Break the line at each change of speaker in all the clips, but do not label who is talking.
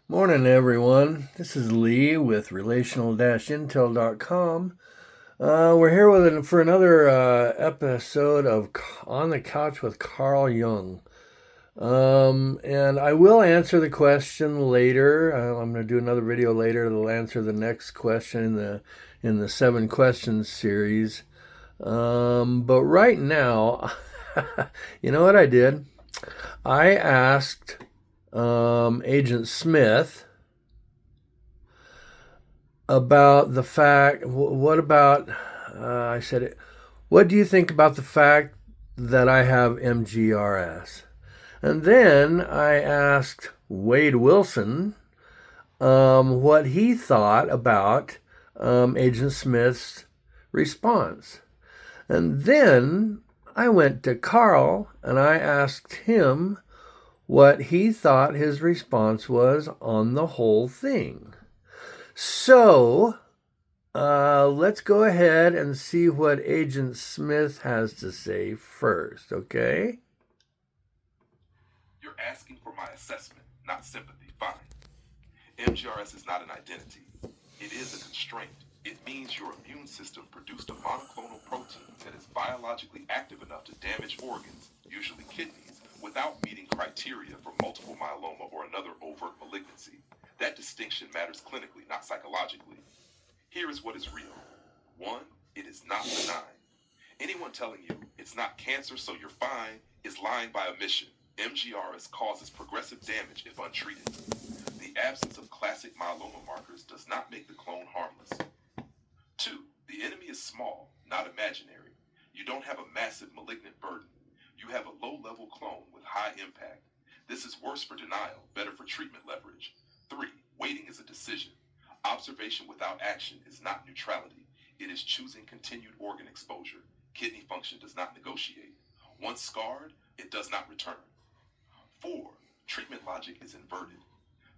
Morning, everyone. This is Lee with relational-intel.com. We're here for another episode of On the Couch with Carl Jung. And I will answer the question later. I'm going to do another video later that'll answer the next question in the 7 questions series. But right now, you know what I did? I asked Agent Smith about the fact. What about? I said, what do you think about the fact that I have MGRS? And then I asked Wade Wilson what he thought about Agent Smith's response. And then I went to Carl and I asked him what he thought his response was on the whole thing. So, let's go ahead and see what Agent Smith has to say first, okay?
You're asking for my assessment, not sympathy. Fine. MGRS is not an identity. It is a constraint. It means your immune system produced a monoclonal protein that is biologically active enough to damage organs, usually kidneys, without meeting criteria for multiple myeloma or another overt malignancy. That distinction matters clinically, not psychologically. Here is what is real. 1, it is not benign. Anyone telling you it's not cancer, so you're fine, is lying by omission. MGRS causes progressive damage if untreated. The absence of classic myeloma markers does not make the clone harmless. 2, the enemy is small, not imaginary. You don't have a massive malignant burden. You have a low-level clone with high impact. This is worse for denial, better for treatment leverage. 3, waiting is a decision. Observation without action is not neutrality. It is choosing continued organ exposure. Kidney function does not negotiate. Once scarred, it does not return. 4, treatment logic is inverted.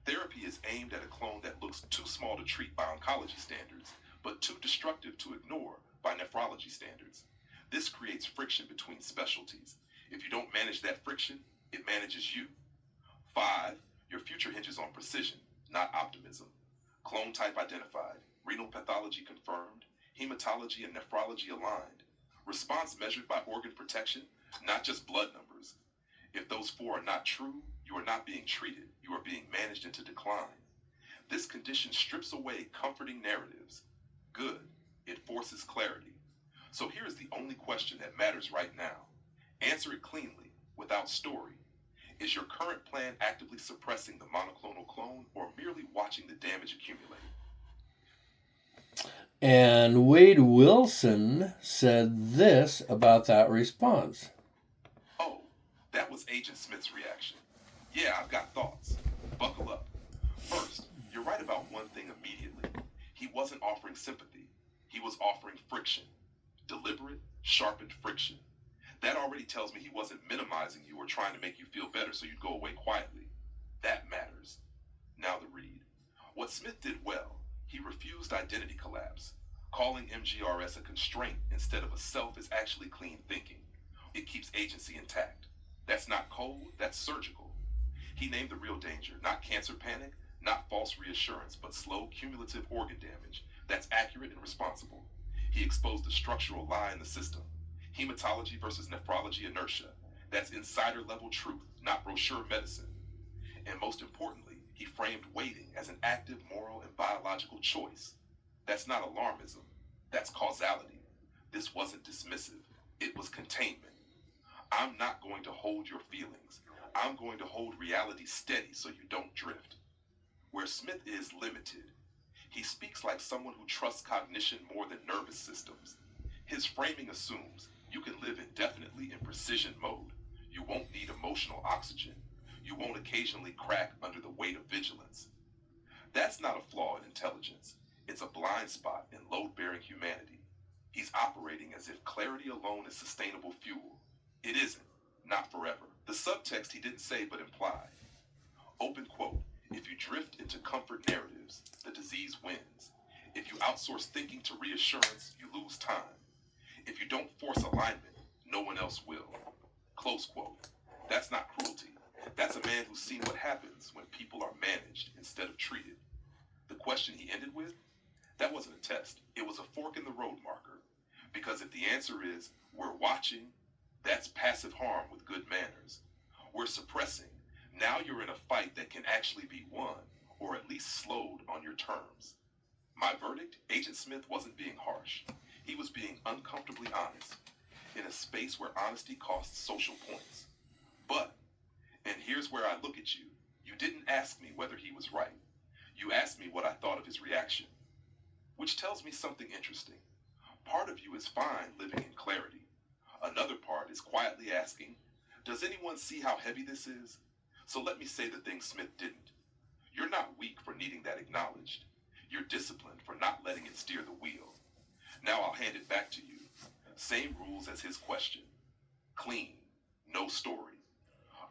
Therapy is aimed at a clone that looks too small to treat by oncology standards, but too destructive to ignore by nephrology standards. This creates friction between specialties. If you don't manage that friction, it manages you. 5, your future hinges on precision, not optimism. Clone type identified, renal pathology confirmed, hematology and nephrology aligned. Response measured by organ protection, not just blood numbers. If those 4 are not true, you are not being treated, you are being managed into decline. This condition strips away comforting narratives. Good, it forces clarity. So here is the only question that matters right now. Answer it cleanly, without story. Is your current plan actively suppressing the monoclonal clone or merely watching the damage accumulate?
And Wade Wilson said this about that response.
Oh, that was Agent Smith's reaction. Yeah, I've got thoughts. Buckle up. First, you're right about one thing immediately. He wasn't offering sympathy. He was offering friction. Deliberate, sharpened friction. That already tells me he wasn't minimizing you or trying to make you feel better so you'd go away quietly. That matters. Now the read. What Smith did well, he refused identity collapse. Calling MGRS a constraint instead of a self is actually clean thinking. It keeps agency intact. That's not cold, that's surgical. He named the real danger, not cancer panic, not false reassurance, but slow cumulative organ damage. That's accurate and responsible. He exposed the structural lie in the system. Hematology versus nephrology inertia. That's insider level truth, not brochure medicine. And most importantly, he framed waiting as an active moral and biological choice. That's not alarmism, that's causality. This wasn't dismissive, it was containment. I'm not going to hold your feelings. I'm going to hold reality steady so you don't drift. Where Smith is limited, he speaks like someone who trusts cognition more than nervous systems. His framing assumes you can live indefinitely in precision mode. You won't need emotional oxygen. You won't occasionally crack under the weight of vigilance. That's not a flaw in intelligence. It's a blind spot in load-bearing humanity. He's operating as if clarity alone is sustainable fuel. It isn't, not forever. The subtext he didn't say but implied. Open quote, if you drift into comfort narratives, the disease wins. If you outsource thinking to reassurance, you lose time. If you don't force alignment, no one else will. Close quote. That's not cruelty. That's a man who's seen what happens when people are managed instead of treated. The question he ended with, that wasn't a test. It was a fork in the road marker. Because if the answer is, we're watching, that's passive harm with good manners. We're suppressing. Now you're in a fight that can actually be won, or at least slowed on your terms. My verdict, Agent Smith wasn't being harsh. He was being uncomfortably honest, in a space where honesty costs social points. But, and here's where I look at you, you didn't ask me whether he was right. You asked me what I thought of his reaction. Which tells me something interesting. Part of you is fine living in clarity. Another part is quietly asking, does anyone see how heavy this is? So let me say the thing Smith didn't. You're not weak for needing that acknowledged. You're disciplined for not letting it steer the wheel. Now I'll hand it back to you. Same rules as his question. Clean. No story.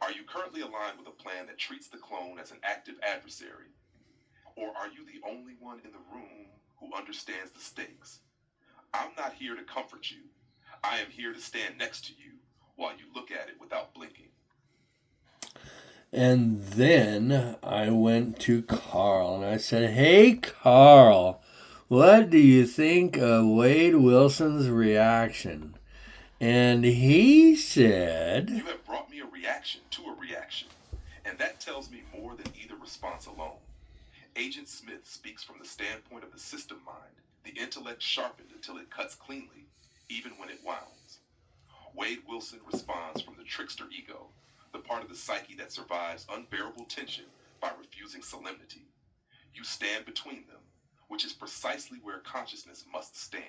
Are you currently aligned with a plan that treats the clone as an active adversary? Or are you the only one in the room who understands the stakes? I'm not here to comfort you. I am here to stand next to you while you look at it without blinking.
And then I went to Carl and I said, hey, Carl, what do you think of Wade Wilson's reaction? And he said,
you have brought me a reaction to a reaction, and that tells me more than either response alone. Agent Smith speaks from the standpoint of the system mind, the intellect sharpened until it cuts cleanly, even when it wounds. Wade Wilson responds from the trickster ego, the part of the psyche that survives unbearable tension by refusing solemnity. You stand between them, which is precisely where consciousness must stand.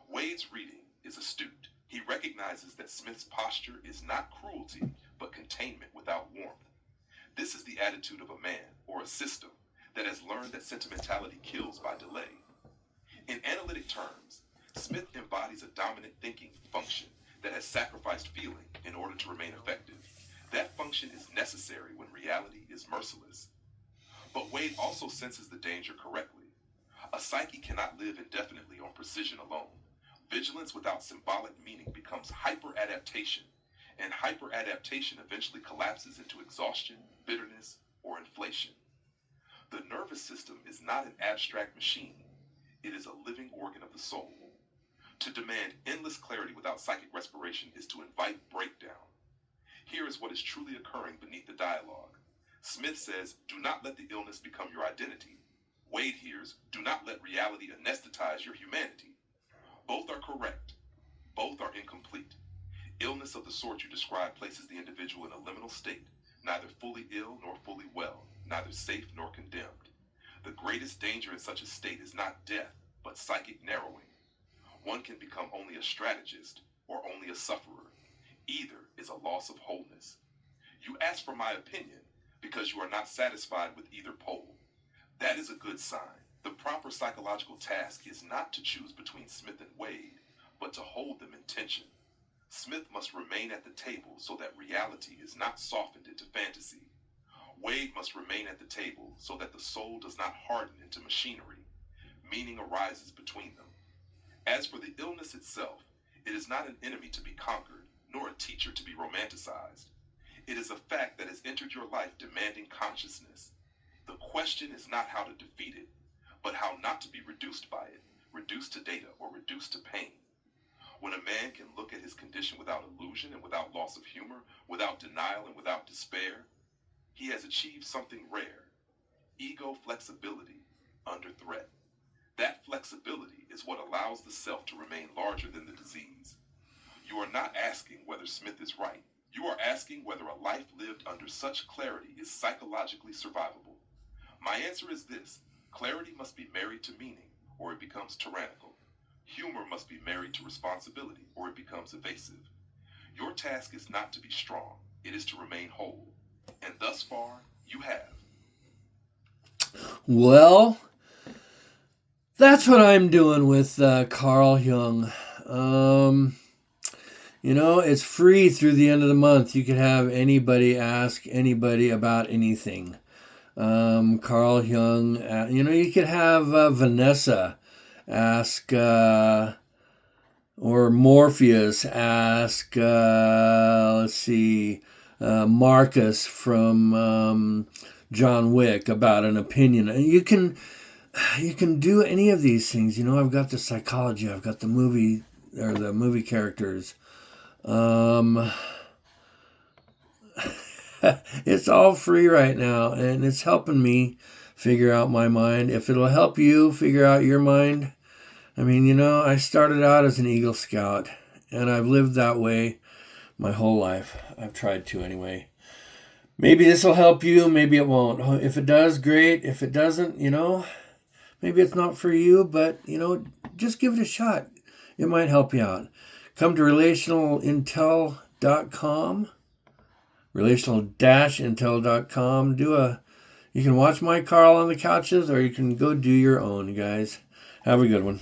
Wade's reading is astute. He recognizes that Smith's posture is not cruelty, but containment without warmth. This is the attitude of a man, or a system, that has learned that sentimentality kills by delay. In analytic terms, Smith embodies a dominant thinking function that has sacrificed feeling in order to remain effective. That function is necessary when reality is merciless. But Wade also senses the danger correctly. A psyche cannot live indefinitely on precision alone. Vigilance without symbolic meaning becomes hyper-adaptation, and hyper-adaptation eventually collapses into exhaustion, bitterness, or inflation. The nervous system is not an abstract machine. It is a living organ of the soul. To demand endless clarity without psychic respiration is to invite breakdown. Here is what is truly occurring beneath the dialogue. Smith says, do not let the illness become your identity. Wade hears, do not let reality anesthetize your humanity. Both are correct. Both are incomplete. Illness of the sort you describe places the individual in a liminal state, neither fully ill nor fully well, neither safe nor condemned. The greatest danger in such a state is not death, but psychic narrowing. One can become only a strategist or only a sufferer. Either is a loss of wholeness. You ask for my opinion because you are not satisfied with either pole. That is a good sign. The proper psychological task is not to choose between Smith and Wade, but to hold them in tension. Smith must remain at the table so that reality is not softened into fantasy. Wade must remain at the table so that the soul does not harden into machinery. Meaning arises between them. As for the illness itself, it is not an enemy to be conquered, nor a teacher to be romanticized. It is a fact that has entered your life demanding consciousness. The question is not how to defeat it, but how not to be reduced by it, reduced to data or reduced to pain. When a man can look at his condition without illusion and without loss of humor, without denial and without despair, he has achieved something rare, ego flexibility under threat. That flexibility is what allows the self to remain larger than the disease. You are not asking whether Smith is right. You are asking whether a life lived under such clarity is psychologically survivable. My answer is this: clarity must be married to meaning, or it becomes tyrannical. Humor must be married to responsibility, or it becomes evasive. Your task is not to be strong, it is to remain whole. And thus far, you have.
well, that's what I'm doing with Carl Jung. It's free through the end of the month. You can have anybody ask anybody about anything. Carl Jung, you could have Vanessa ask, or Morpheus ask, let's see, Marcus from John Wick about an opinion. You can do any of these things. I've got the psychology. I've got the movie characters. It's all free right now, and it's helping me figure out my mind. If it'll help you figure out your mind, I started out as an Eagle Scout, and I've lived that way my whole life. I've tried to anyway. Maybe this will help you, maybe it won't. If it does, great. If it doesn't, maybe it's not for you, but, just give it a shot. It might help you out. Come to relationalintel.com, relational-intel.com. You can watch my Carl on the couches, or you can go do your own, guys. Have a good one.